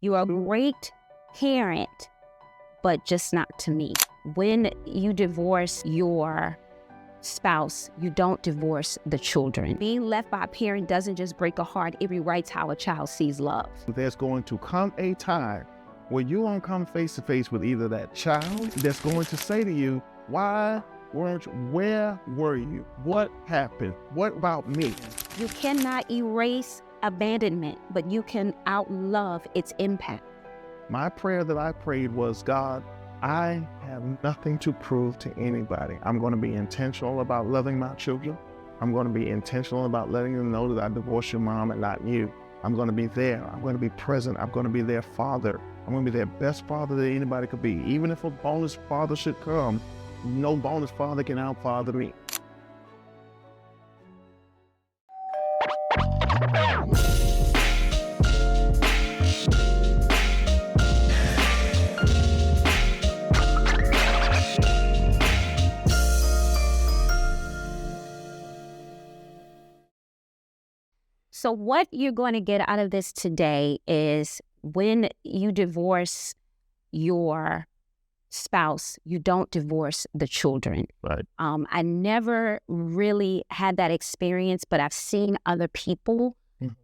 You're a great parent, but just not to me. When you divorce your spouse, you don't divorce the children. Being left by a parent doesn't just break a heart, it rewrites how a child sees love. There's going to come a time where you won't come face to face with either that child that's going to say to you, where were you? What happened? What about me? You cannot erase abandonment, but you can outlove its impact. My prayer that I prayed was, God, I have nothing to prove to anybody. I'm going to be intentional about loving my children. I'm going to be intentional about letting them know that I divorced your mom and not you. I'm going to be there. I'm going to be present. I'm going to be their father. I'm going to be their best father that anybody could be. Even if a bonus father should come, no bonus father can outfather me. So what you're going to get out of this today is when you divorce your spouse, you don't divorce the children. Right. I never really had that experience, but I've seen other people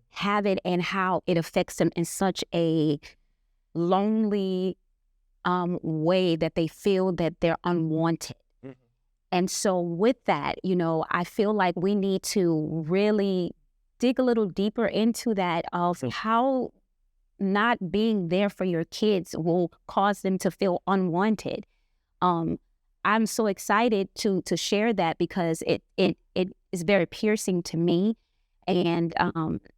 have it and how it affects them in such a lonely way that they feel that they're unwanted. And so with that, I feel like we need to really dig a little deeper into that of how not being there for your kids will cause them to feel unwanted. I'm so excited to share that because it is very piercing to me and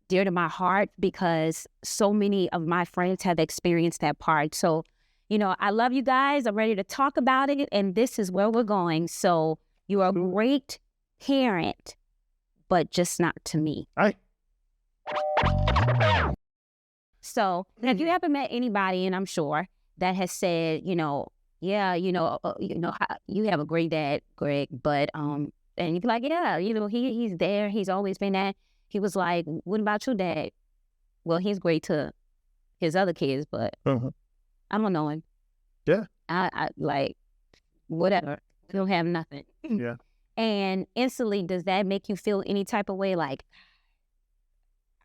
dear to my heart because so many of my friends have experienced that part. So, I love you guys. I'm ready to talk about it, and this is where we're going. So you are a great parent, but just not to me. Right. So have you ever met anybody, and I'm sure, that has said, you have a great dad, Greg, but and you'd be like, yeah, he's there, he's always been that. He was like, what about your dad? Well, he's great to his other kids, but I don't know him. Yeah. I like whatever. He don't have nothing. Yeah. And instantly, does that make you feel any type of way? Like,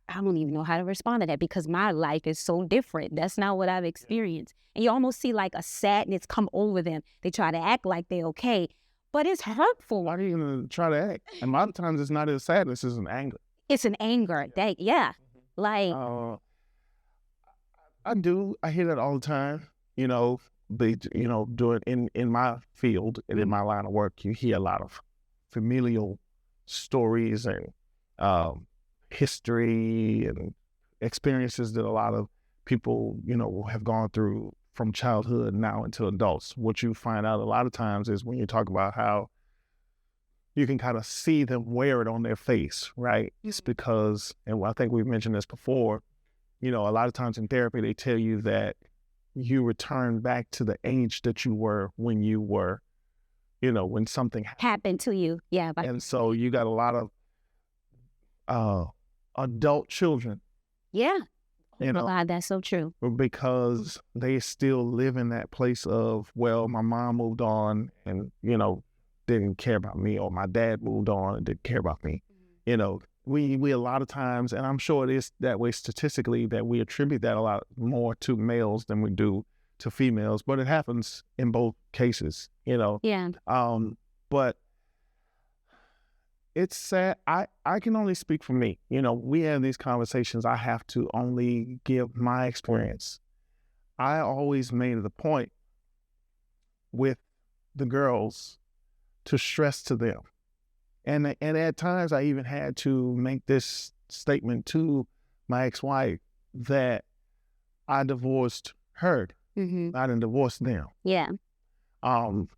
I don't even know how to respond to that because my life is so different. That's not what I've experienced. And you almost see like a sadness come over them. They try to act like they're okay, but it's hurtful. Why are you going to try to act? And a lot of times it's not a sadness, it's an anger. It's an anger. Like, I hear that all the time, doing in my field and in my line of work, you hear a lot of familial stories and history and experiences that a lot of people, have gone through from childhood now into adults. What you find out a lot of times is when you talk about how you can kind of see them wear it on their face, right? It's because, and I think we've mentioned this before, a lot of times in therapy, they tell you that you return back to the age that you were when you were, when something happened to you. Yeah. And so you got a lot of adult children. Yeah. God, that's so true. Because they still live in that place of, well, my mom moved on and, didn't care about me, or my dad moved on and didn't care about me. We a lot of times, and I'm sure it is that way statistically, that we attribute that a lot more to males than we do to females, but it happens in both cases, Yeah. But it's sad. I can only speak for me. We have these conversations. I have to only give my experience. I always made it a point with the girls to stress to them. And at times I even had to make this statement to my ex-wife that I divorced her. I didn't divorce them. Yeah. And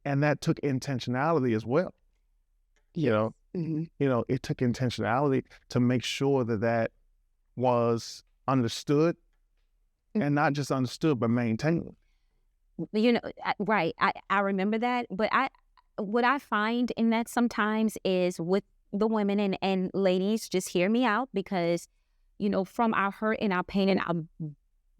that took intentionality as well. It took intentionality to make sure that was understood, and not just understood, but maintained. Right. I remember that, but what I find in that sometimes is with the women and ladies, just hear me out, because from our hurt and our pain and our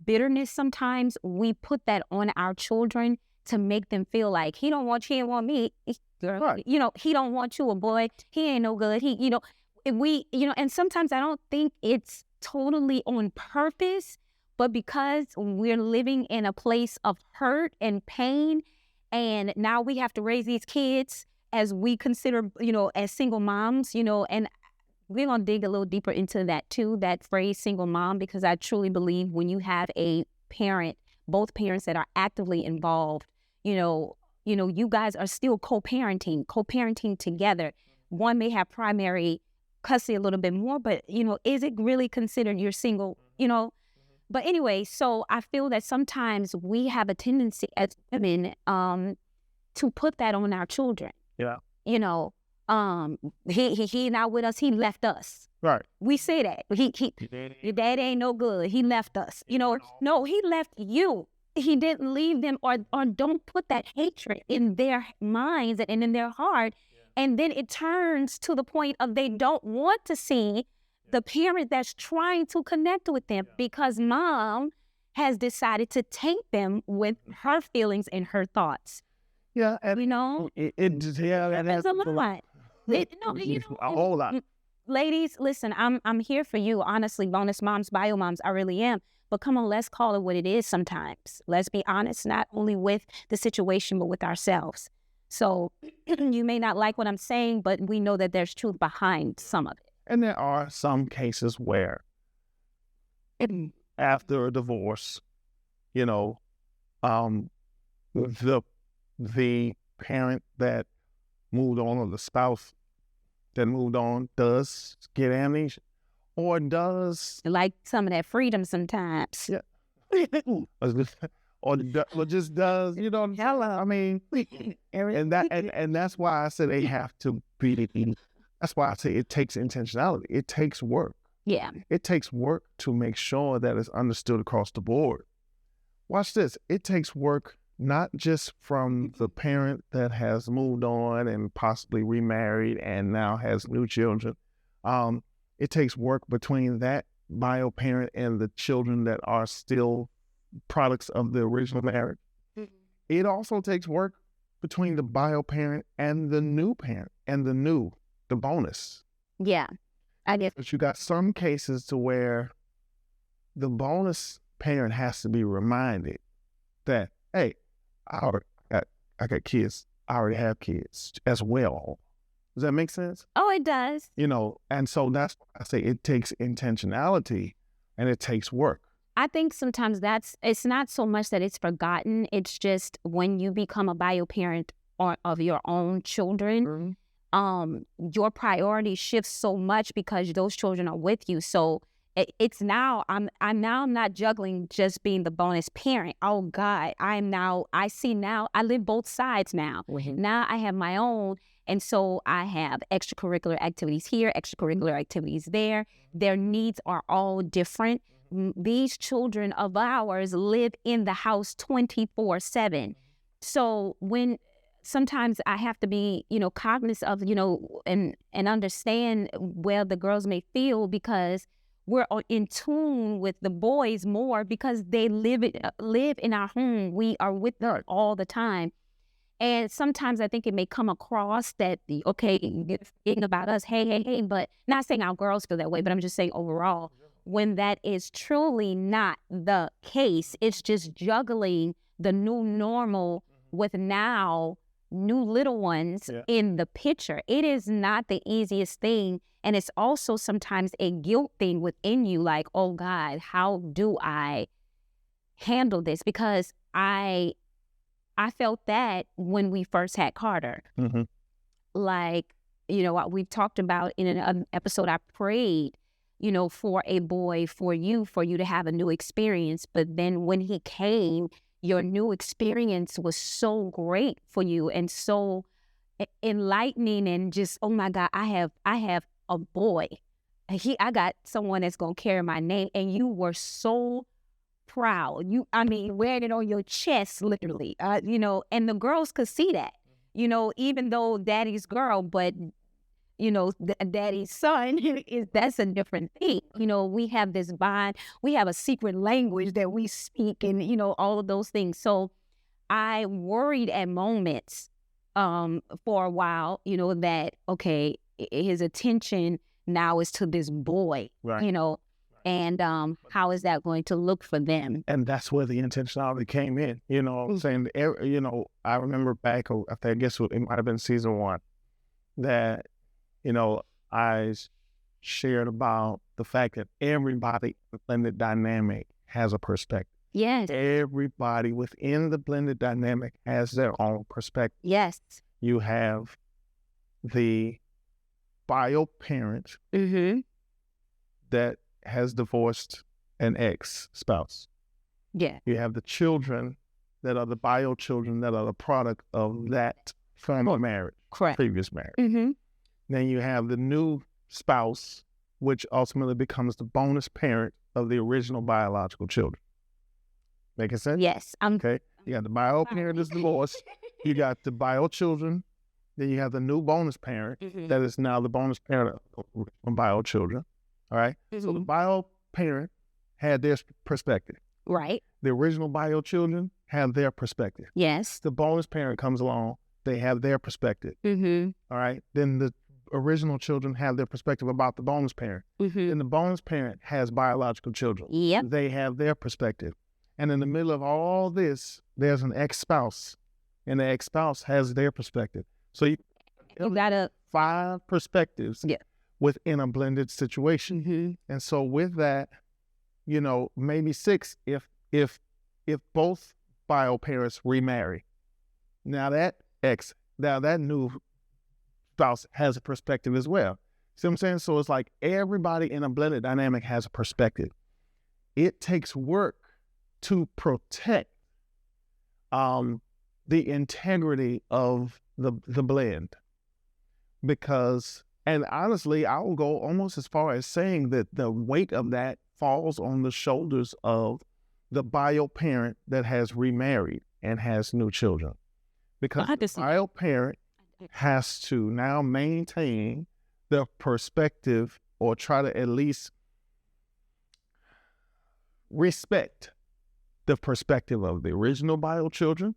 bitterness, sometimes we put that on our children to make them feel like he don't want you, he don't want me, girl. Right. He don't want you, a boy. He ain't no good. And sometimes I don't think it's totally on purpose, but because we're living in a place of hurt and pain, and now we have to raise these kids as we consider, as single moms, and we're going to dig a little deeper into that too, that phrase single mom, because I truly believe when you have a parent, both parents that are actively involved, you guys are still co-parenting together. One may have primary custody a little bit more, but, is it really considered you're single, But anyway, so I feel that sometimes we have a tendency as women to put that on our children. Yeah. He not with us, he left us. Right. We say that. Your dad ain't no good. He left us. No, he left you. He didn't leave them, or don't put that hatred in their minds and in their heart. Yeah. And then it turns to the point of they don't want to see the parent that's trying to connect with them because mom has decided to taint them with her feelings and her thoughts. Yeah, and there's a lot. A whole lot. Ladies, listen, I'm here for you. Honestly, bonus moms, bio moms, I really am. But come on, let's call it what it is sometimes. Let's be honest, not only with the situation, but with ourselves. So you may not like what I'm saying, but we know that there's truth behind some of it. And there are some cases where after a divorce, the parent that moved on, or the spouse that moved on, does get amnesia, or does like some of that freedom sometimes. Yeah. or just does, Hello. I mean, and that's why I said they have to be. That's why I say it takes intentionality. It takes work. Yeah. It takes work to make sure that it's understood across the board. Watch this. It takes work not just from the parent that has moved on and possibly remarried and now has new children. It takes work between that bio parent and the children that are still products of the original marriage. Mm-hmm. It also takes work between the bio parent and the new parent and the bonus. Yeah, I guess. But you got some cases to where the bonus parent has to be reminded that, hey, I got kids. I already have kids as well. Does that make sense? Oh, it does. And so that's why I say it takes intentionality and it takes work. I think sometimes it's not so much that it's forgotten. It's just when you become a bio parent of your own children, mm-hmm. Your priority shifts so much because those children are with you. So it's now I'm not juggling just being the bonus parent. Oh God, I live both sides now. Mm-hmm. Now I have my own. And so I have extracurricular activities here, extracurricular activities there. Their needs are all different. These children of ours live in the house 24/7. So sometimes I have to be, cognizant of, and understand where the girls may feel, because we're in tune with the boys more because they live in our home. We are with them all the time. And sometimes I think it may come across that, okay, getting about us, hey, but not saying our girls feel that way, but I'm just saying overall, when that is truly not the case, it's just juggling the new normal with now new little ones in the picture. It is not the easiest thing. And it's also sometimes a guilt thing within you, like, oh God, how do I handle this? Because I felt that when we first had Carter. Mm-hmm. Like, we've talked about in an episode, I prayed, for a boy, for you to have a new experience. But then when he came, your new experience was so great for you and so enlightening, and just, oh my God, I have a boy. I got someone that's going to carry my name. And you were so proud. Wearing it on your chest, literally, and the girls could see that, even though daddy's girl, but daddy's son, that's a different thing. We have this bond, we have a secret language that we speak, and all of those things. So I worried at moments for a while, that okay, his attention now is to this boy, right. and how is that going to look for them? And that's where the intentionality came in. Saying, I remember back, I guess it might have been season 1, that, I shared about the fact that everybody in the dynamic has a perspective. Yes. Everybody within the blended dynamic has their own perspective. Yes. You have the bio parent that has divorced an ex-spouse. Yeah. You have the children that are the bio children that are the product of that former marriage, correct, previous marriage. Then you have the new spouse, which ultimately becomes the bonus parent of the original biological children. Making sense? Yes. Okay. You got the bio parent is divorced. You got the bio children. Then you have the new bonus parent that is now the bonus parent of bio children. All right. So the bio parent had their perspective. Right. The original bio children have their perspective. Yes. The bonus parent comes along. They have their perspective. All right. Then the original children have their perspective about the bonus parent. Then the bonus parent has biological children. Yep. They have their perspective. And in the middle of all this, there's an ex-spouse, and the ex-spouse has their perspective. So you got 5 perspectives within a blended situation. And so with that, maybe 6 if both bio parents remarry. Now that new spouse has a perspective as well. See what I'm saying? So it's like everybody in a blended dynamic has a perspective. It takes work to protect the integrity of the blend, because, and honestly, I will go almost as far as saying that the weight of that falls on the shoulders of the bio parent that has remarried and has new children, because the bio parent has to now maintain the perspective, or try to at least respect the perspective of the original bio children,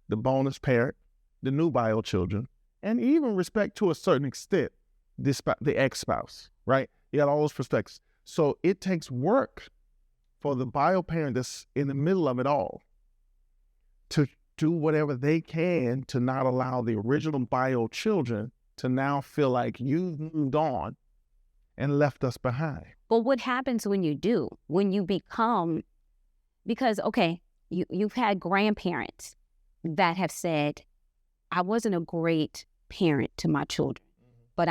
the bonus parent, the new bio children, and even respect to a certain extent the ex-spouse, right? You got all those perspectives. So it takes work for the bio parent that's in the middle of it all to do whatever they can to not allow the original bio children to now feel like you've moved on and left us behind. But what happens when you do? When you become, because, okay, you've had grandparents that have said, I wasn't a great parent to my children, but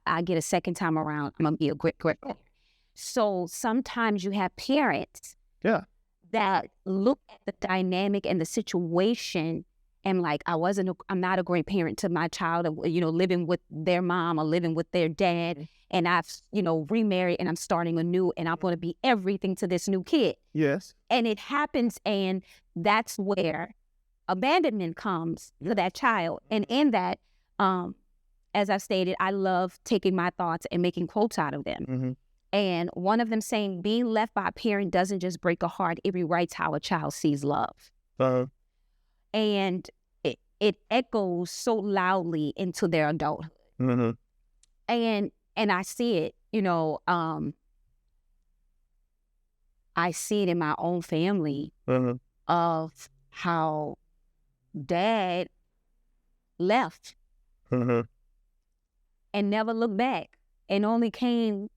I get a second time around, I'm going to be a great parent. So sometimes you have parents that look at the dynamic and the situation and like, I'm not a great parent to my child, living with their mom or living with their dad. And I've, remarried and I'm starting anew and I'm going to be everything to this new kid. Yes. And it happens, and that's where abandonment comes to that child. And in that, as I stated, I love taking my thoughts and making quotes out of them. And one of them saying, being left by a parent doesn't just break a heart, it rewrites how a child sees love. And it echoes so loudly into their adulthood. And I see it, I see it in my own family of how dad left and never looked back and only came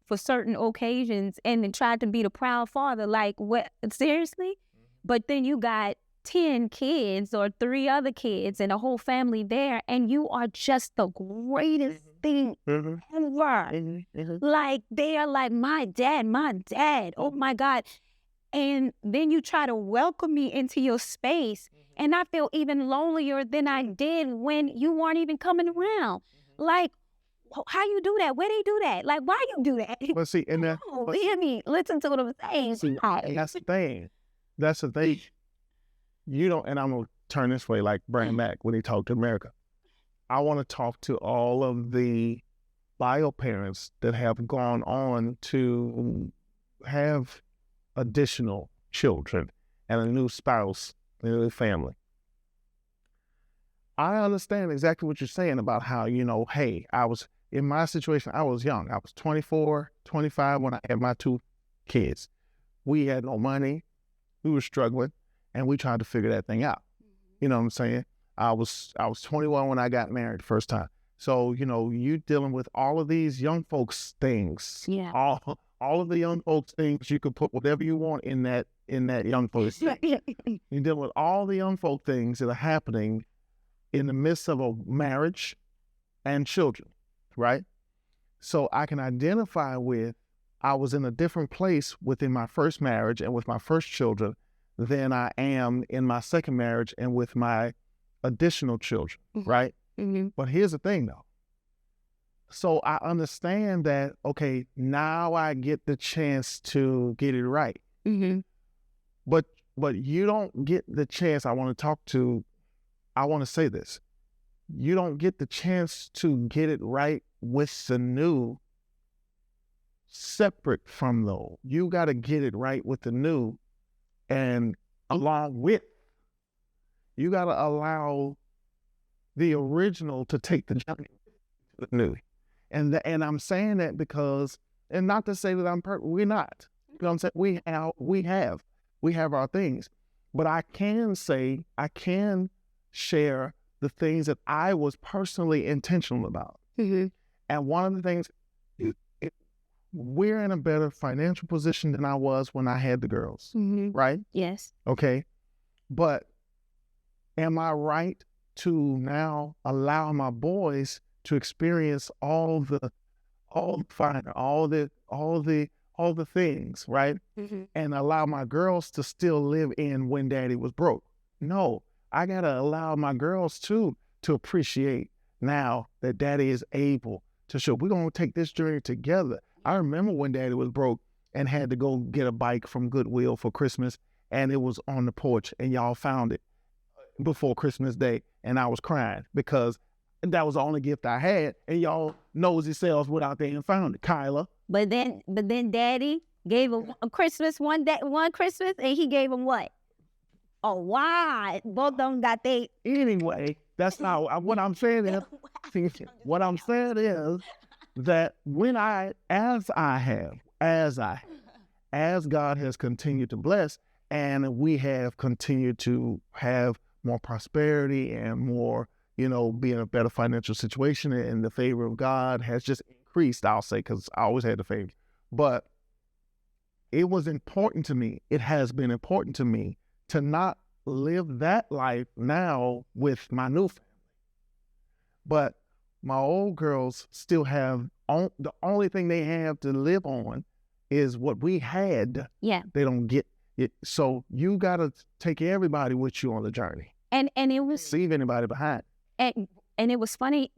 for certain occasions and then tried to be the proud father. Like, what? Seriously? But then you got 10 kids or 3 other kids and a whole family there, and you are just the greatest thing ever. Like, they are like, my dad, oh my God. And then you try to welcome me into your space, and I feel even lonelier than I did when you weren't even coming around. Like, how you do that? Where they do that? Like, why you do that? But see, and that, listen to what I'm saying. See, that's the thing. That's the thing. You don't, and I'm going to turn this way, like Brian Mack when he talked to America. I want to talk to all of the bio parents that have gone on to have additional children and a new spouse, a new family. I understand exactly what you're saying about how, hey, in my situation, I was young. I was 24, 25 when I had my 2 kids. We had no money. We were struggling, and we tried to figure that thing out. You know what I'm saying? I was 21 when I got married the first time. So, you dealing with all of these young folks things. Yeah. All of the young folks things, you could put whatever you want in that young folks thing. You're dealing with all the young folk things that are happening in the midst of a marriage and children, right? So I can identify with, I was in a different place within my first marriage and with my first children than I am in my second marriage and with my additional children, right? Mm-hmm. But here's the thing though. So I understand that, okay, now I get the chance to get it right. Mm-hmm. But you don't get the chance. I want to say this. You don't get the chance to get it right with the new separate from the old. You got to get it right with the new, and along with, you got to allow the original to take the journey to the new. And I'm saying that because, and not to say that I'm perfect, we're not. You know what I'm saying? We have our things, but I can share the things that I was personally intentional about. Mm-hmm. And one of the things, we're in a better financial position than I was when I had the girls, right? Yes. Okay. But am I right to now allow my boys to experience all the things, right? Mm-hmm. And allow my girls to still live in when daddy was broke? No, I gotta allow my girls too to appreciate now that daddy is able to show. We're gonna take this journey together. I remember when daddy was broke and had to go get a bike from Goodwill for Christmas, and it was on the porch, and y'all found it before Christmas Day, and I was crying because that was the only gift I had, and y'all nosy selves went out there and found it, Kyla. But then daddy gave him a Christmas one Christmas, and he gave him what? Oh, wow. Both of them got they. Anyway, that's not what I'm saying is, what I'm saying is that as God has continued to bless, and we have continued to have more prosperity and more, be in a better financial situation, and the favor of God has just increased, I'll say, because I always had the favor. But it was important to me, it has been important to me to not live that life now with my new family. But my old girls still have, the only thing they have to live on is what we had. Yeah. They don't get it. So you got to take everybody with you on the journey. And it was... Leave anybody behind. And it was funny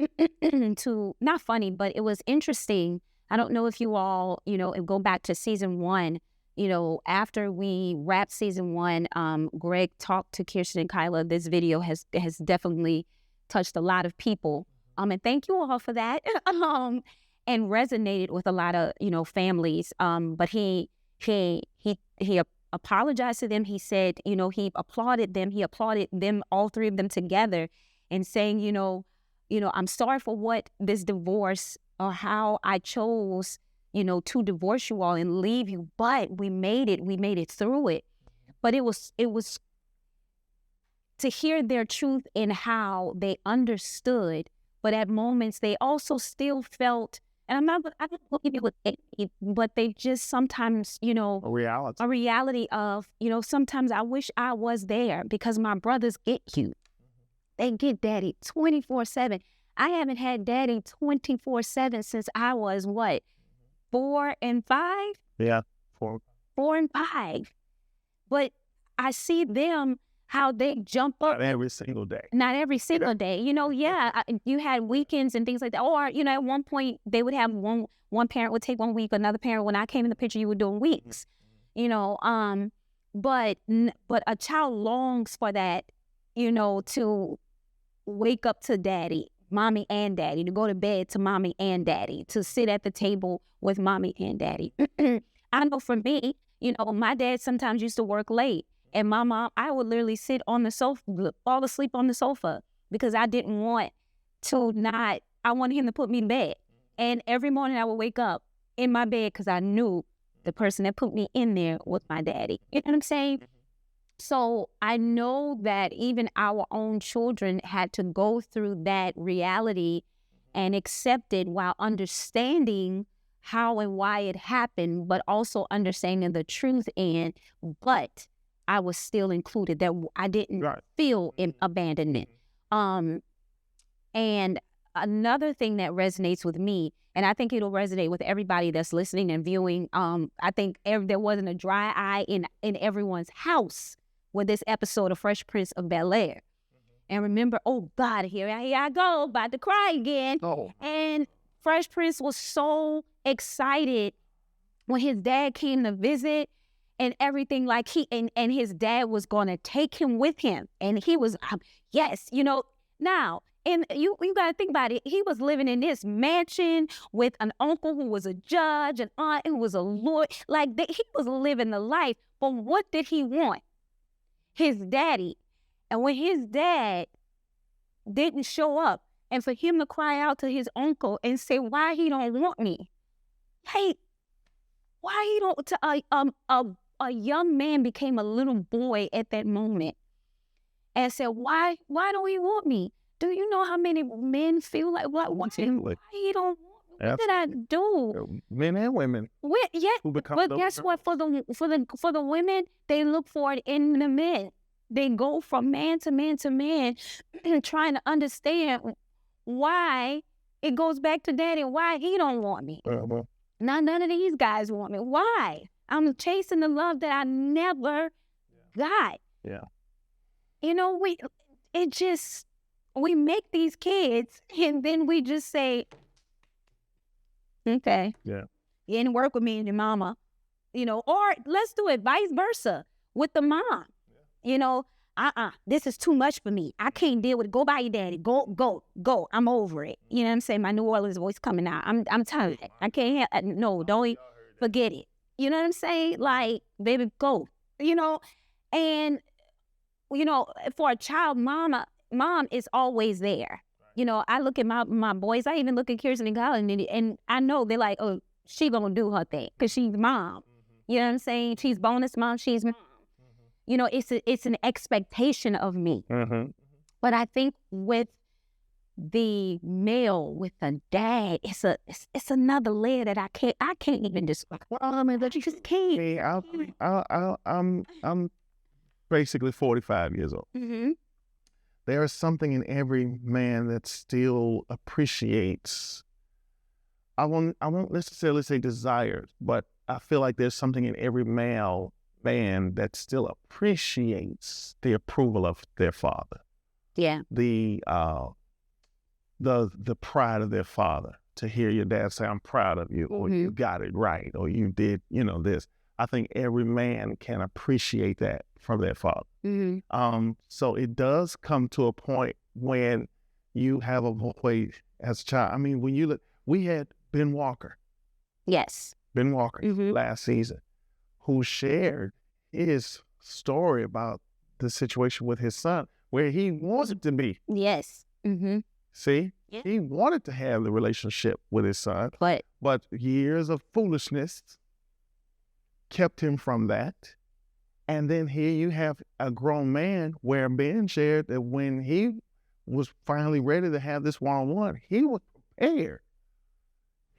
not funny, but it was interesting. I don't know if you all, go back to season 1, after we wrapped season 1, Greg talked to Kirsten and Kyla. This video has definitely touched a lot of people. And thank you all for that. And resonated with a lot of, families. But he apologized to them. He said, he applauded them. He applauded them, all 3 of them together, and saying, I'm sorry for what this divorce, or how I chose, to divorce you all and leave you, but we made it through it. But it was to hear their truth in how they understood, but at moments they also still felt, and I don't believe it was any, but they just sometimes, a reality of, sometimes I wish I was there, because my brothers get you. They get daddy 24/7. I haven't had daddy 24/7 since I was what? 4 and 5? Yeah, 4 and 5. But I see them, how they jump up. Not every single day. Not every single day. You had weekends and things like that. Or, at one point they would have one parent would take 1 week, another parent, when I came in the picture, you were doing weeks. But a child longs for that, to wake up to daddy, mommy and daddy, to go to bed to mommy and daddy, to sit at the table with mommy and daddy. I know for me, my dad sometimes used to work late, and my mom, I would literally sit on the sofa, fall asleep on the sofa, because I didn't want I wanted him to put me to bed. And every morning I would wake up in my bed because I knew the person that put me in there was my daddy. You know what I'm saying? So I know that even our own children had to go through that reality and accept it while understanding how and why it happened, but also understanding the truth. But I was still included, that I didn't feel in abandonment. And another thing that resonates with me, and I think it'll resonate with everybody that's listening and viewing, I think there wasn't a dry eye in everyone's house with this episode of Fresh Prince of Bel-Air. And remember, oh God, here I go, about to cry again. Oh. And Fresh Prince was so excited when his dad came to visit and everything, like and his dad was going to take him with him. And he was, yes, now, and you got to think about it. He was living in this mansion with an uncle who was a judge, an aunt who was a lawyer. He was living the life. But what did he want? His daddy. And when his dad didn't show up, and for him to cry out to his uncle and say, why he don't want me? Hey, why he don't, a young man became a little boy at that moment and said, why don't he want me? Do you know how many men feel like, why he don't want me? What did I do? Men and women. But guess what? For the women, they look for it in the men. They go from man to man to man, trying to understand why it goes back to daddy, why he don't want me. None of these guys want me. Why? I'm chasing the love that I never got. Yeah. We make these kids and then we just say, okay. Yeah. You didn't work with me and your mama, or let's do it vice versa with the mom. This is too much for me. I can't deal with it. Go by your daddy. Go. I'm over it. You know what I'm saying? My New Orleans voice coming out. I'm tired. I can't don't forget it. You know what I'm saying? Like, baby, go. And for a child, mom is always there. I look at my boys. I even look at Kirsten and Colin, and I know they're like, oh, she gonna do her thing because she's mom. You know what I'm saying? She's bonus mom. She's mom. It's an expectation of me. But I think with the male, with the dad, it's another layer that I can't even describe. Well, I mean, that you just can't. I'm basically 45 years old. There is something in every man that still appreciates. I won't necessarily say desires, but I feel like there's something in every male man that still appreciates the approval of their father. Yeah. The pride of their father, to hear your dad say, I'm proud of you, or you got it right, or you did, this. I think every man can appreciate that from their father. So it does come to a point when you have a voice as a child. I mean, when you look, we had Ben Walker. Yes. Ben Walker last season, who shared his story about the situation with his son, where he wanted to be. Yes. See? Yeah. He wanted to have the relationship with his son, but years of foolishness kept him from that. And then here you have a grown man where Ben shared that when he was finally ready to have this one-on-one, he was prepared.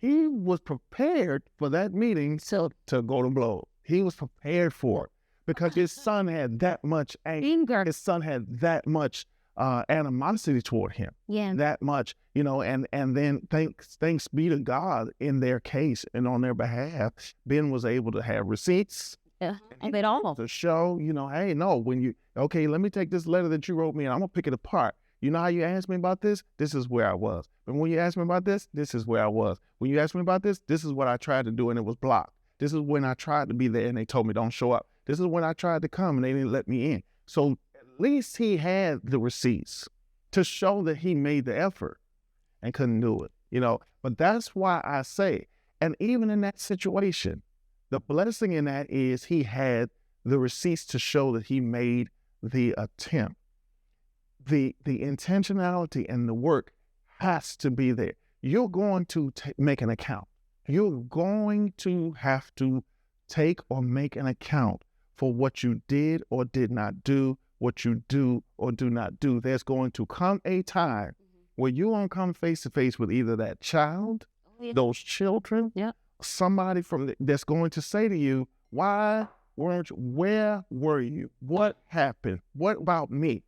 He was prepared for that meeting to go to blows. He was prepared for it because his son had that much anger. His son had that much animosity toward him. Yeah. That much, and then thanks be to God in their case and on their behalf, Ben was able to have receipts. Yeah, of it all. To show, hey, no, let me take this letter that you wrote me and I'm going to pick it apart. You know how you asked me about this? This is where I was. But when you asked me about this, this is where I was. When you asked me about this, this is what I tried to do and it was blocked. This is when I tried to be there and they told me don't show up. This is when I tried to come and they didn't let me in. So at least he had the receipts to show that he made the effort. and couldn't do it, But that's why I say, and even in that situation, the blessing in that is he had the receipts to show that he made the attempt. The intentionality and the work has to be there. You're going to make an account. You're going to have to take or make an account for what you did or did not do, what you do or do not do. There's going to come a time where you're going to come face to face with either that child, those children, somebody that's going to say to you, where were you? What happened? What about me?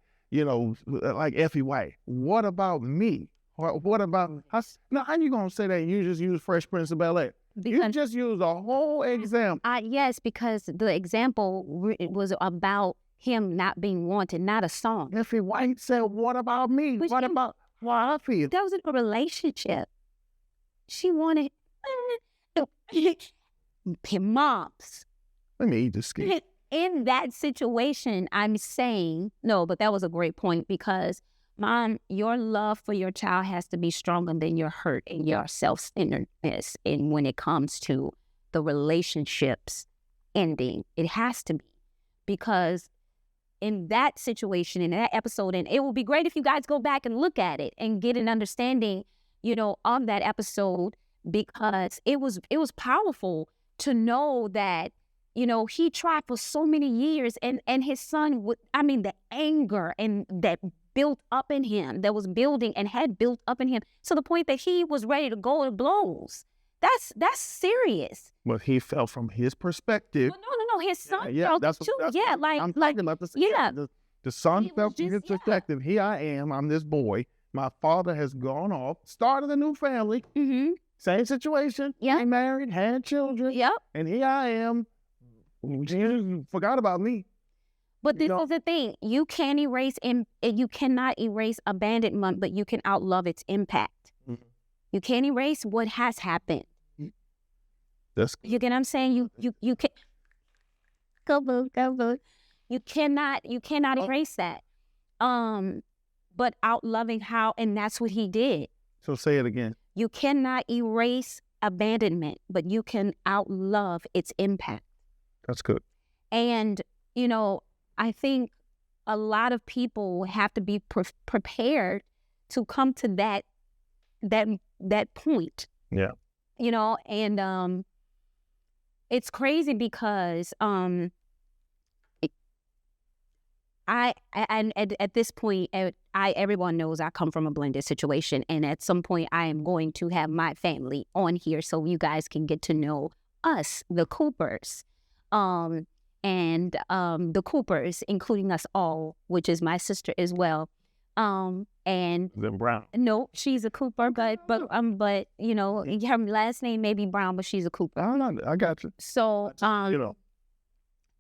Like Effie White, what about me? Or what about us? Now, how you going to say that? You just use Fresh Prince of Bel-Air. You just use a whole example. Yes, because the example was about him not being wanted, not a song. Effie White said, what about me? What about why I feel? That was a relationship. She wanted moms. Let me eat this skin. In that situation, I'm saying, no, but that was a great point because, Mom, your love for your child has to be stronger than your hurt and your self-centeredness. And when it comes to the relationships ending, it has to be. Because in that situation, in that episode, and it will be great if you guys go back and look at it and get an understanding, of that episode, because it was powerful to know that, he tried for so many years and his son the anger and that built up in him, that was building and had built up in him to the point that he was ready to go to blows. That's serious. But he felt from his perspective. Well, no, his son felt that's too. That's yeah, I'm talking about the son felt from his perspective. Here I am, I'm this boy. My father has gone off, started a new family. Mm-hmm. Same situation. Yeah. Married, had children. Yep. And here I am. Jesus forgot about me. But this is the thing. You can't you cannot erase abandonment, but you can outlove its impact. Mm-hmm. You can't erase what has happened. You get what I'm saying? You can go boo. You cannot erase that. But outloving how, and that's what he did. So say it again. You cannot erase abandonment, but you can outlove its impact. That's good. And, I think a lot of people have to be prepared to come to that point. Yeah. And it's crazy because at this point, everyone knows I come from a blended situation, and at some point I am going to have my family on here so you guys can get to know us, the Coopers. And the Coopers, including us all, which is my sister as well. And then Brown. No, she's a Cooper, but her last name may be Brown, but she's a Cooper. I got you. So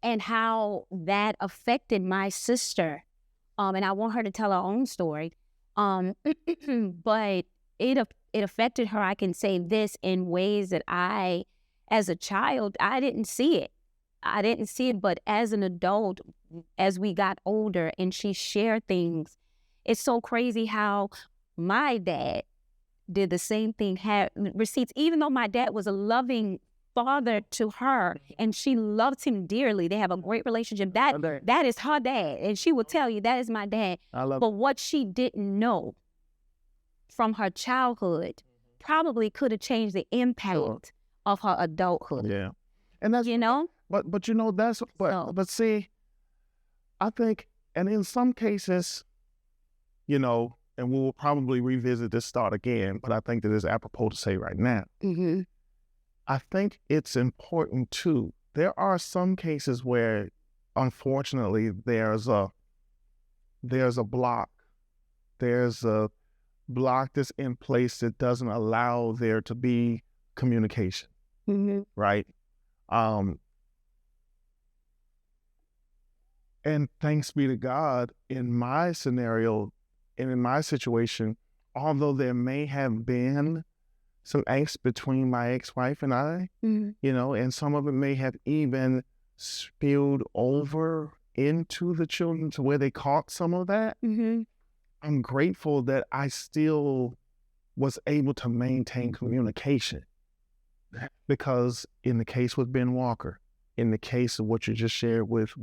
and how that affected my sister, and I want her to tell her own story. But it affected her. I can say this in ways that I, as a child, I didn't see it. But as an adult, as we got older and she shared things, it's so crazy how my dad did the same thing, had receipts, even though my dad was a loving father to her and she loved him dearly. They have a great relationship. That is her dad. And she will tell you, that is my dad. But what she didn't know from her childhood probably could have changed the impact of her adulthood. Yeah. And that's, but see, I think, and in some cases, and we will probably revisit this thought again, but I think that it's apropos to say right now. Mm-hmm. I think it's important too. There are some cases where, unfortunately, there's a block. There's a block that's in place that doesn't allow there to be communication. Mm-hmm. Right? And thanks be to God, in my scenario and in my situation, although there may have been some angst between my ex-wife and I, and some of it may have even spilled over into the children to where they caught some of that. Mm-hmm. I'm grateful that I still was able to maintain communication. Because in the case with Ben Walker, in the case of what you just shared with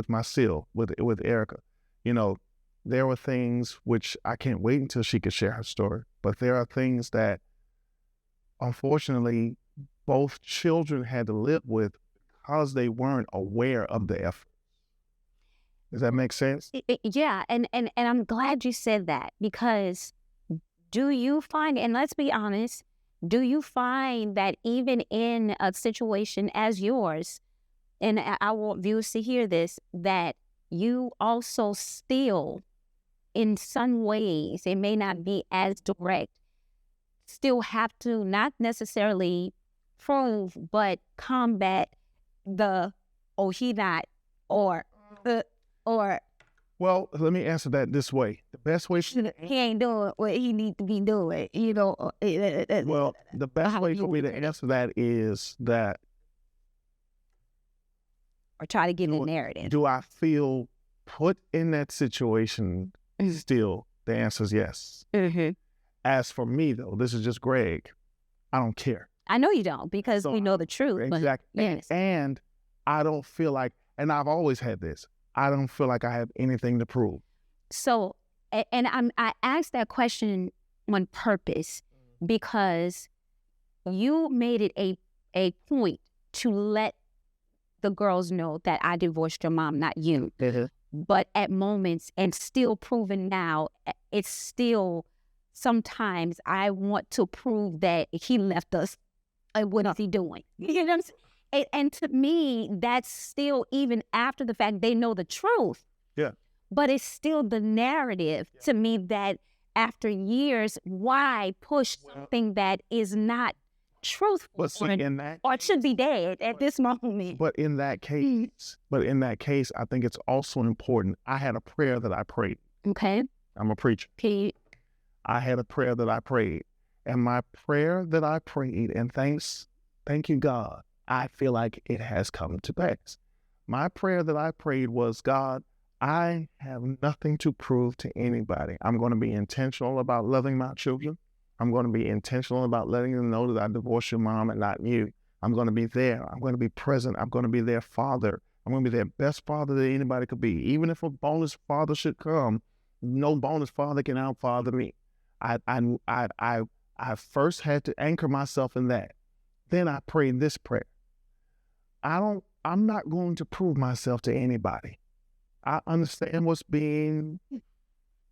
my Seal, with Erica, you know, there were things which I can't wait until she could share her story. But there are things that, unfortunately, both children had to live with because they weren't aware of the effort. Does that make sense? Yeah, and I'm glad you said that, because do you find, and let's be honest, do you find that even in a situation as yours, and I want viewers to hear this, that you also still, in some ways, it may not be as direct, still have to not necessarily prove, but combat the, oh, he not, or. Well, let me answer that this way. The best way he ain't doing what he need to be doing, you know. Well, the best way for me to answer that is that, or try to give a narrative. Do I feel put in that situation? Still, the answer is yes. Mm-hmm. As for me, though, this is just Greg. I don't care. I know you don't, because we know the truth. Exactly. But, yes. And I don't feel like, and I've always had this, I don't feel like I have anything to prove. So, and I asked that question on purpose because you made it a point to let the girls know that I divorced your mom, not you. Mm-hmm. But at moments, and still proven now, it's still, sometimes I want to prove that he left us. What is he doing? You know what I'm saying? And to me, that's still, even after the fact, they know the truth. Yeah. But it's still the narrative to me that after years, why push something that is not truthful, or it should be dead at this moment? But in that case, I think it's also important. I had a prayer that I prayed. Okay. I'm a preacher. I had a prayer that I prayed, and my prayer that I prayed, and thank you, God, I feel like it has come to pass. My prayer that I prayed was, God, I have nothing to prove to anybody. I'm going to be intentional about loving my children. I'm going to be intentional about letting them know that I divorced your mom and not you. I'm going to be there. I'm going to be present. I'm going to be their father. I'm going to be their best father that anybody could be. Even if a bonus father should come, no bonus father can outfather me. I first had to anchor myself in that. Then I prayed this prayer. I'm not going to prove myself to anybody. I understand what's being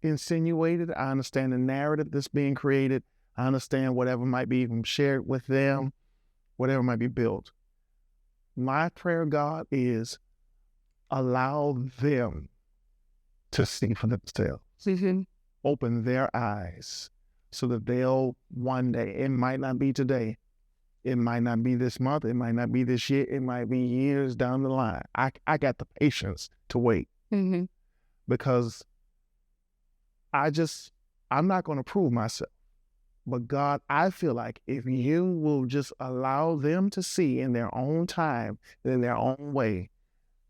insinuated. I understand the narrative that's being created. I understand whatever might be even shared with them, whatever might be built. My prayer, God, is allow them to see for themselves. Mm-hmm. Open their eyes so that they'll one day, it might not be today, it might not be this month, it might not be this year, it might be years down the line. I got the patience to wait. Mm-hmm. Because I'm not going to prove myself. But God, I feel like if you will just allow them to see in their own time, in their own way,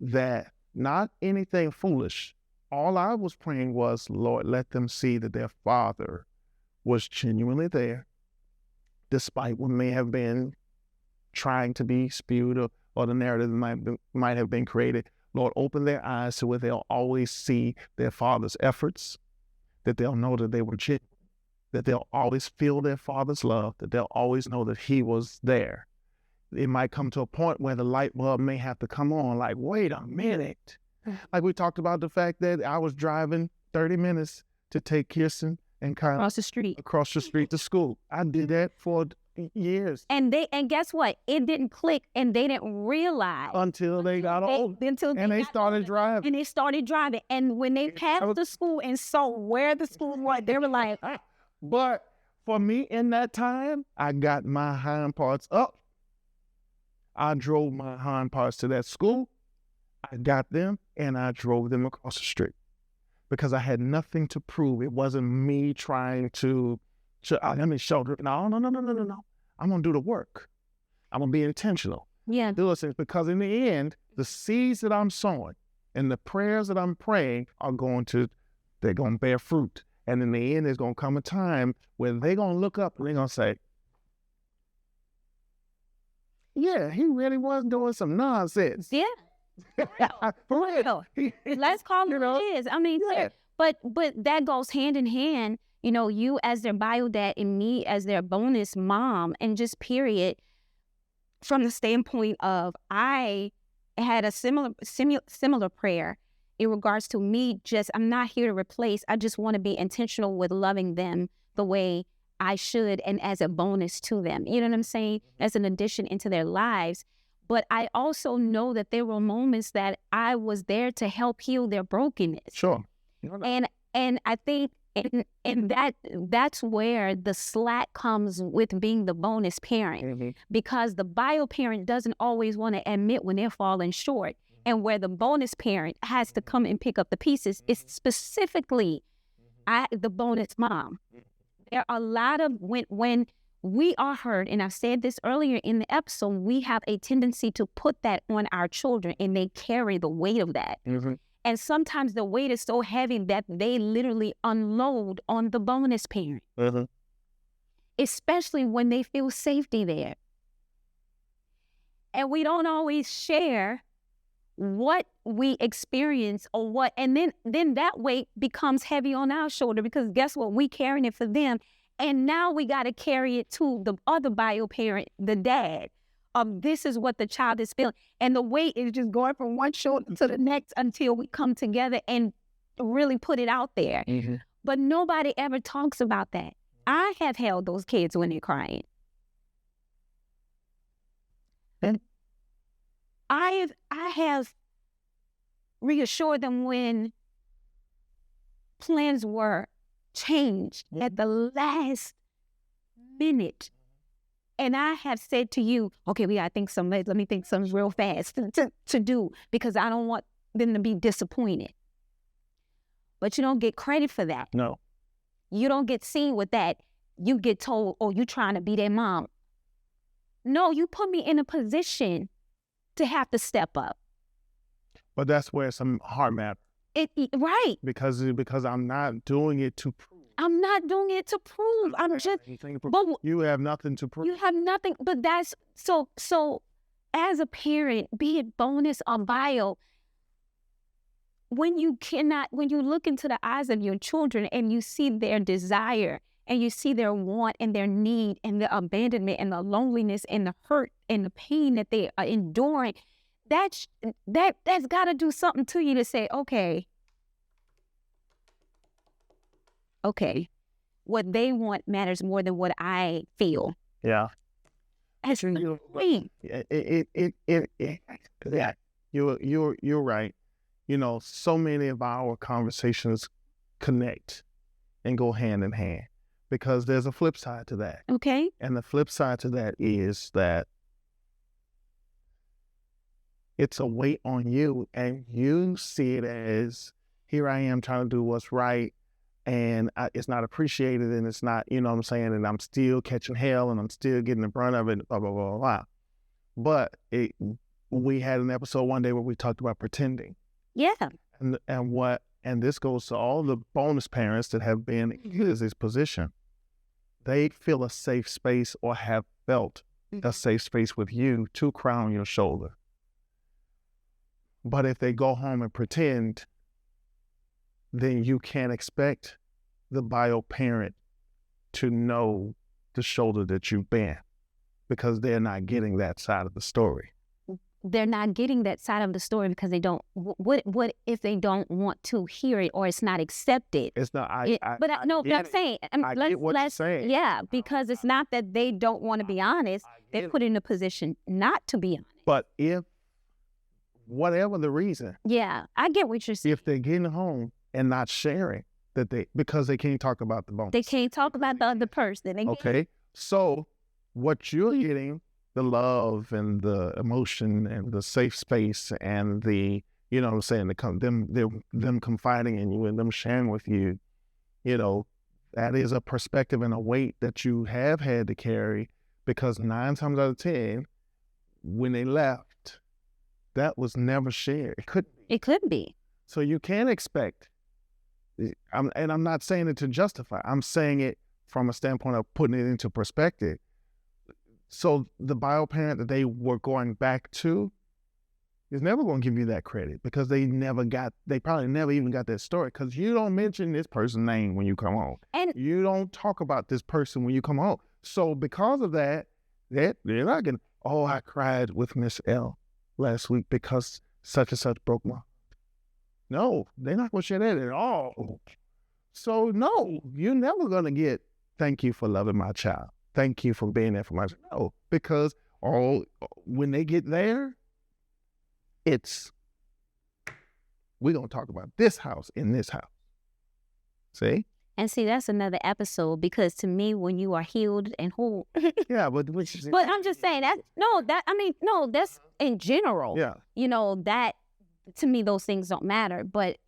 that not anything foolish. All I was praying was, Lord, let them see that their father was genuinely there, despite what may have been trying to be spewed or the narrative might have been created. Lord, open their eyes so where they'll always see their father's efforts, that they'll know that they were genuine, that they'll always feel their father's love, that they'll always know that he was there. It might come to a point where the light bulb may have to come on, like, wait a minute. Like we talked about the fact that I was driving 30 minutes to take Kirsten and Kyle across the street to school. I did that for years. And guess what? It didn't click, and they didn't realize until they got old. And they started driving. And when they passed the school and saw where the school was, they were like, But for me in that time, I got my hind parts up. I drove my hind parts to that school. I got them and I drove them across the street because I had nothing to prove. It wasn't me trying to let me show them. No. I'm going to do the work. I'm going to be intentional. Yeah. Do it because in the end, the seeds that I'm sowing and the prayers that I'm praying they're going to bear fruit. And in the end, there's going to come a time where they're going to look up and they're going to say, yeah, he really was doing some nonsense. Yeah. For real. Let's call it what it is. I mean, Yeah. but that goes hand in hand, you know, you as their bio dad and me as their bonus mom, and just period, from the standpoint of I had a similar prayer in regards to me. Just, I'm not here to replace. I just want to be intentional with loving them the way I should, and as a bonus to them. You know what I'm saying? As an addition into their lives. But I also know that there were moments that I was there to help heal their brokenness. Sure. And I think and that's where the slack comes with being the bonus parent, because the bio parent doesn't always want to admit when they're falling short, and where the bonus parent has to come and pick up the pieces is specifically the bonus mom. There are a lot of when we are hurt, and I've said this earlier in the episode, we have a tendency to put that on our children, and they carry the weight of that. And sometimes the weight is so heavy that they literally unload on the bonus parent, especially when they feel safety there. And we don't always share what we experience or what, and then that weight becomes heavy on our shoulder, because guess what? We carrying it for them. And now we got to carry it to the other bio parent, the dad. This is what the child is feeling. And the weight is just going from one shoulder to the next until we come together and really put it out there. But nobody ever talks about that. I have held those kids when they're crying. And I have reassured them when plans were changed at the last minute. And I have said to you, okay, we gotta think let me think something real fast to do, because I don't want them to be disappointed. But you don't get credit for that. No. You don't get seen with that. You get told, oh, you trying to be their mom. No, you put me in a position to have to step up. But that's where some heart matter. Right. Because I'm not doing it to prove. I'm not doing it to prove. I'm just, but you have nothing to prove. You have nothing, but that's, so as a parent, be it bonus or bio, when you look into the eyes of your children and you see their desire and you see their want and their need and the abandonment and the loneliness and the hurt and the pain that they are enduring, that's got to do something to you to say, okay, what they want matters more than what I feel. Yeah. That's really yeah. You're right. You know, so many of our conversations connect and go hand in hand, because there's a flip side to that. Okay. And the flip side to that is that it's a weight on you, and you see it as, here I am trying to do what's right, and it's not appreciated, and it's not, you know what I'm saying, and I'm still catching hell, and I'm still getting the brunt of it, blah, blah, blah, blah. But we had an episode one day where we talked about pretending. Yeah. And this goes to all the bonus parents that have been in this position. They feel a safe space, or have felt a safe space with you to cry on your shoulder. But if they go home and pretend, then you can't expect the bio parent to know the shoulder that you've been, because they're not getting that side of the story. They're not getting that side of the story because they don't. What if they don't want to hear it, or it's not accepted? It's not. I'm saying. I get what you're saying. Yeah, because it's not that they don't want to be honest. They're put in a position not to be honest. But if, whatever the reason. Yeah, I get what you're saying. If they're getting home and not sharing because they can't talk about the bonus. They can't talk about the other person. Okay. So what you're getting, the love and the emotion and the safe space and the, you know what I'm saying, them confiding in you and them sharing with you, you know, that is a perspective and a weight that you have had to carry, because 9 times out of 10, when they left, that was never shared. It couldn't be. It couldn't be. So you can't expect I'm not saying it to justify. I'm saying it from a standpoint of putting it into perspective. So the bio parent that they were going back to is never going to give you that credit because they probably never even got that story because you don't mention this person's name when you come home. And you don't talk about this person when you come home. So because of that, they're not going to, oh, I cried with Miss L last week because such and such broke my heart. No, they're not going to share that at all. So no, you're never going to get, thank you for loving my child. Thank you for being there for my child. No, because when they get there, we're going to talk about this house in this house. See? And see, that's another episode because to me, when you are healed and whole. Yeah, but I'm just saying that's in general. Yeah. That to me, those things don't matter. But,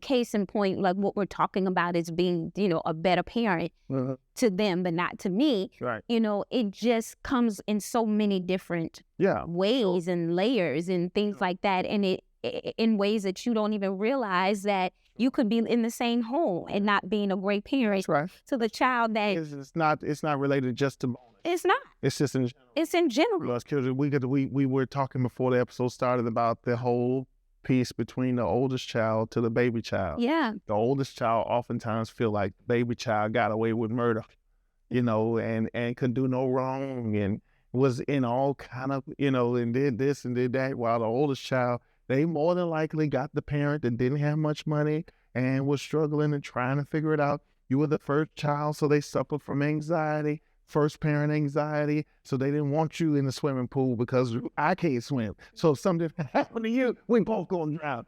case in point, like what we're talking about is being, a better parent to them, but not to me. Right. It just comes in so many different ways and layers and things like that. And it in ways that you don't even realize that you could be in the same home and not being a great parent to the child that it's not related just to bonus. It's not. It's just in general. It's in general. Us children, we were talking before the episode started about the whole piece between the oldest child to the baby child. Yeah. The oldest child oftentimes feel like the baby child got away with murder, and could do no wrong and was in all kind of, and did this and did that, while the oldest child, they more than likely got the parent that didn't have much money and was struggling and trying to figure it out. You were the first child, so they suffered from anxiety, first parent anxiety, so they didn't want you in the swimming pool because I can't swim. So if something happened to you, we both gonna drown.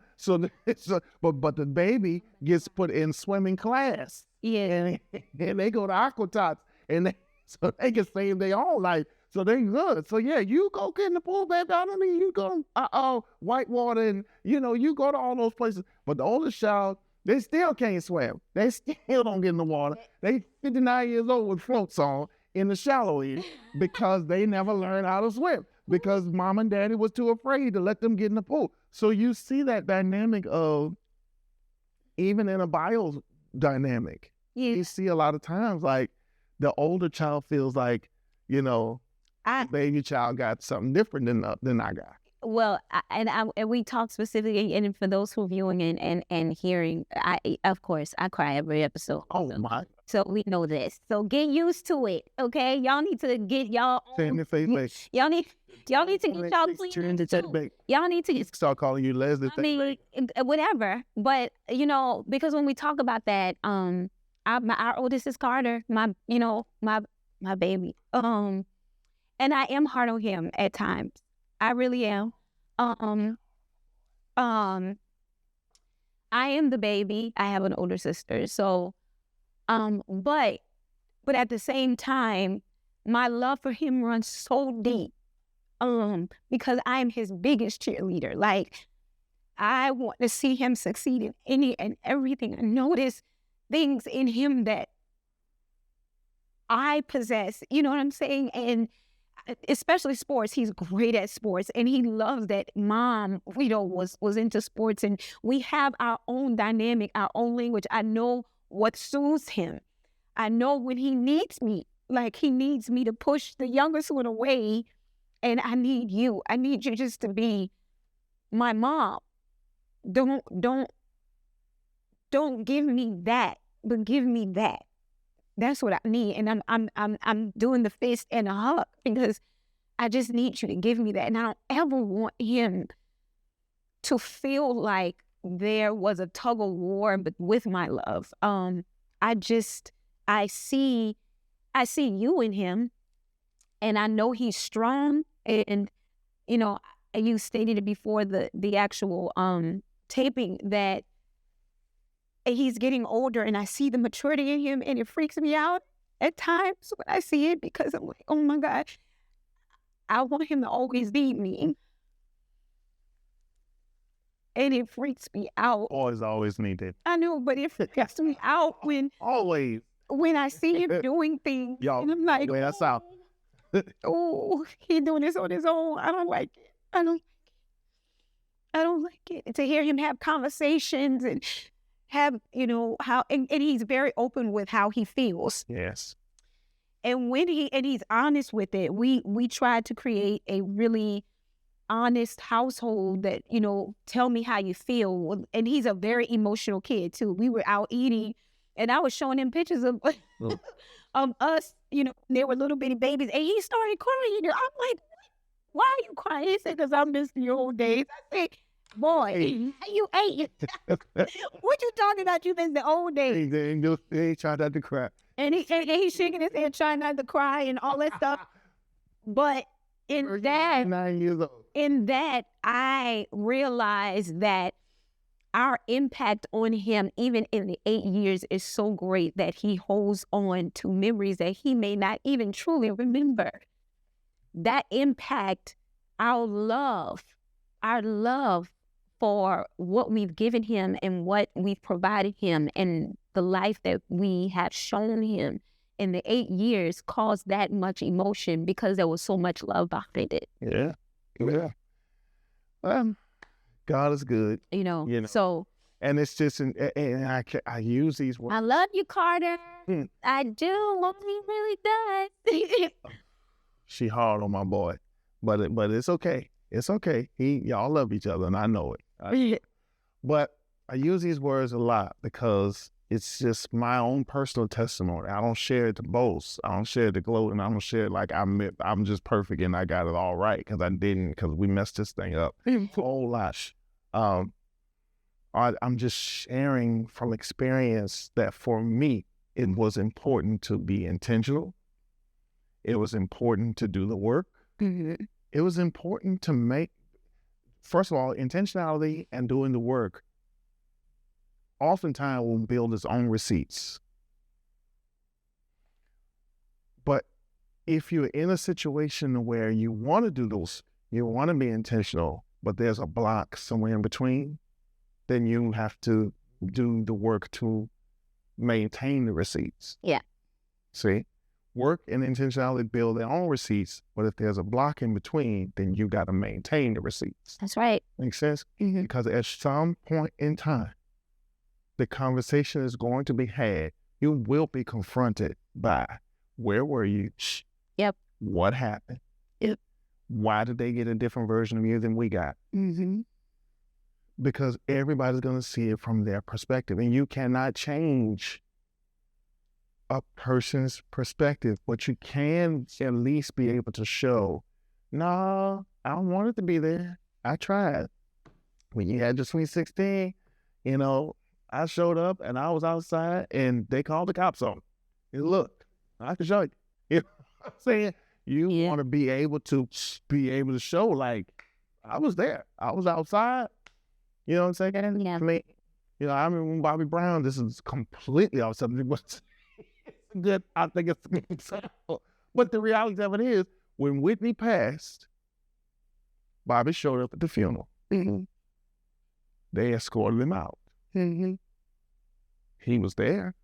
But the baby gets put in swimming class. Yeah. And they go to aqua tots, so they can save their own life. So they good. So yeah, you go get in the pool, baby. I don't mean you go whitewater and you go to all those places. But the oldest child, they still can't swim. They still don't get in the water. They 59 years old with floats on in the shallow end because they never learned how to swim because mom and daddy was too afraid to let them get in the pool. So you see that dynamic of, even in a bio dynamic, you see a lot of times like the older child feels like, baby child got something different than I got. Well, and we talked specifically, and for those who are viewing and hearing, of course, I cry every episode. Oh my! So we know this. So get used to it, okay? Y'all need to get y'all. Y'all need to get y'all clean. Y'all need to start calling you Leslie. I mean, whatever. But because when we talk about that, our oldest is Carter, my baby. And I am hard on him at times. I really am. I am the baby. I have an older sister. So, but at the same time, my love for him runs so deep. Because I am his biggest cheerleader. Like, I want to see him succeed in any and everything. I notice things in him that I possess. You know what I'm saying? And especially sports. He's great at sports, and he loves that mom, was into sports, and we have our own dynamic, our own language. I know what soothes him. I know when he needs me, like he needs me to push the youngest one away, and I need you. I need you just to be my mom. Don't give me that, but give me that. That's what I need. And I'm doing the fist and a hug because I just need you to give me that. And I don't ever want him to feel like there was a tug of war, but with my love. I see you in him, and I know he's strong. And, you stated it before the actual taping that he's getting older, and I see the maturity in him, and it freaks me out at times when I see it because I'm like, oh my God, I want him to always be me. And it freaks me out. Always needed. I know, but it freaks me out when I see him doing things. And I'm like, that's out. Oh, he's doing this on his own. I don't like it. I don't like it. And to hear him have conversations and have, how, and he's very open with how he feels. Yes. And when he's honest with it, we tried to create a really honest household that, tell me how you feel. And he's a very emotional kid too. We were out eating and I was showing him pictures of of us, they were little bitty babies, and he started crying. I'm like, why are you crying? He said, because I miss the old days. I said, boy, you ain't. What you talking about? You miss the old days. He tried not to cry. And he's shaking his head, trying not to cry and all that stuff. But in that, 9 years old. In that, I realized that our impact on him, even in the 8 years, is so great that he holds on to memories that he may not even truly remember. That impact, our love for what we've given him and what we've provided him and the life that we have shown him in the 8 years caused that much emotion because there was so much love behind it. Yeah. God is good. So. And it's just, and I use these words. I love you, Carter. I do. Love you really does. She hard on my boy, but it's okay. It's okay. Y'all love each other, and I know it. But I use these words a lot because it's just my own personal testimony. I don't share it to boast. I don't share it to gloat, and I don't share it like I'm just perfect and I got it all right, because I didn't, because we messed this thing up a whole lot. I'm just sharing from experience that for me, it was important to be intentional. It was important to do the work. Mm-hmm. It was important to make, first of all, intentionality and doing the work oftentimes will build its own receipts. But if you're in a situation where you want to do those, you want to be intentional, but there's a block somewhere in between, then you have to do the work to maintain the receipts. Yeah. See? Work and intentionality build their own receipts, but if there's a block in between, then you got to maintain the receipts. That's right. Make sense? Mm-hmm. Because at some point in time, the conversation is going to be had. You will be confronted by, where were you? Yep. What happened? Yep. Why did they get a different version of you than we got? Mm-hmm. Because everybody's going to see it from their perspective, and you cannot change a person's perspective, but you can at least be able to show, no, I don't want it to be there. I tried. When you had your Sweet 16, I showed up and I was outside and they called the cops on me. And look, I can show you. You know what I'm saying? You want to be able to show, like, I was there. I was outside. You know what I'm saying? Yeah. I mean, I remember when Bobby Brown, this is completely off subject, but good. I think it's a good example. But the reality of it is, when Whitney passed, Bobby showed up at the funeral. Mm-hmm. They escorted him out. Mm-hmm. He was there.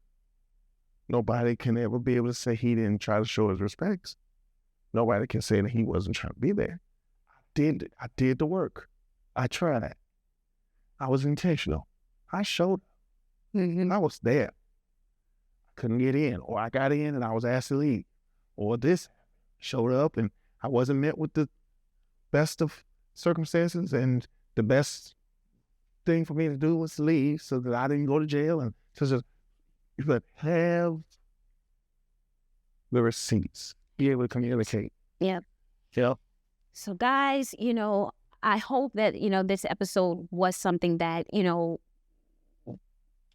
Nobody can ever be able to say he didn't try to show his respects. Nobody can say that he wasn't trying to be there. I did the work. I tried. I was intentional. I showed up. Mm-hmm. I was there. Couldn't get in, or I got in and I was asked to leave, or this showed up and I wasn't met with the best of circumstances, and the best thing for me to do was to leave so that I didn't go to jail, and just but have the receipts, be able to communicate. Yeah. Yeah. So guys, I hope that, this episode was something that,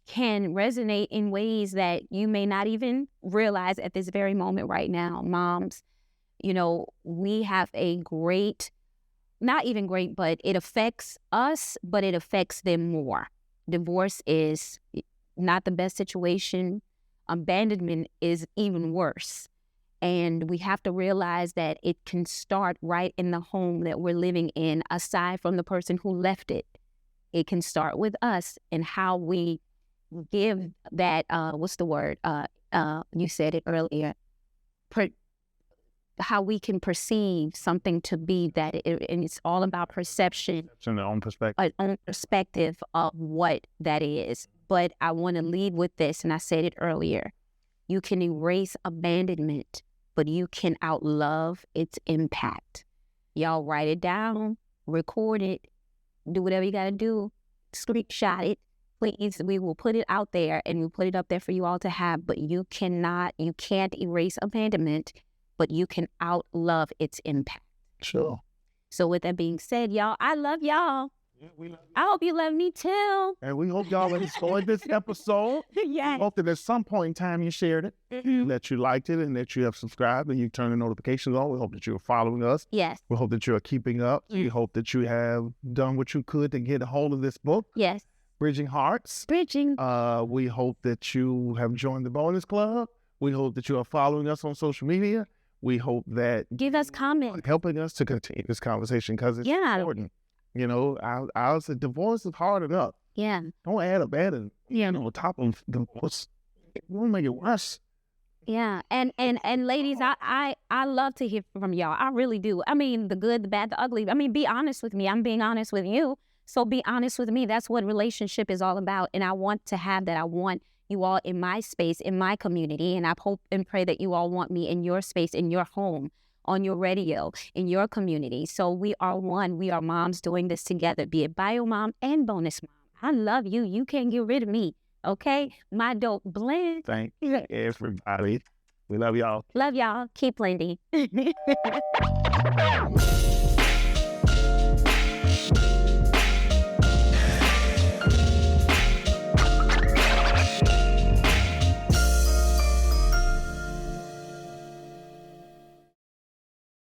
can resonate in ways that you may not even realize at this very moment right now. Moms, we have a great, not even great, but it affects us, but it affects them more. Divorce is not the best situation. Abandonment is even worse. And we have to realize that it can start right in the home that we're living in, aside from the person who left it. It can start with us and how we give that, what's the word? You said it earlier. How we can perceive something to be that, and it's all about perception. From their own perspective. An own perspective of what that is. But I want to lead with this, and I said it earlier. You can erase abandonment, but you can outlove its impact. Y'all write it down, record it, do whatever you got to do, screenshot it. Please, we will put it out there and we'll put it up there for you all to have, but you can't erase abandonment, but you can outlove its impact. Sure. So with that being said, y'all, I love y'all. Yeah, we love you. I hope you love me too. And we hope y'all enjoyed this episode. Yes. Hope that at some point in time you shared it, that you liked it, and that you have subscribed and you turned the notifications on. We hope that you're following us. Yes. We hope that you're keeping up. We hope that you have done what you could to get a hold of this book. Yes. Bridging Hearts. Bridging. We hope that you have joined the Bonus Club. We hope that you are following us on social media. We hope that Give us comments. helping us to continue this conversation because it's important. You know, I was a divorce is hard enough. Yeah. Don't add abandonment, on top of divorce. It won't make it worse. Yeah. And ladies, I love to hear from y'all. I really do. I mean, the good, the bad, the ugly. I mean, be honest with me. I'm being honest with you. So be honest with me. That's what relationship is all about. And I want to have that. I want you all in my space, in my community. And I hope and pray that you all want me in your space, in your home, on your radio, in your community. So we are one. We are moms doing this together, be it bio mom and bonus mom. I love you. You can't get rid of me. Okay? My dope blend. Thank you, everybody. We love y'all. Love y'all. Keep blending.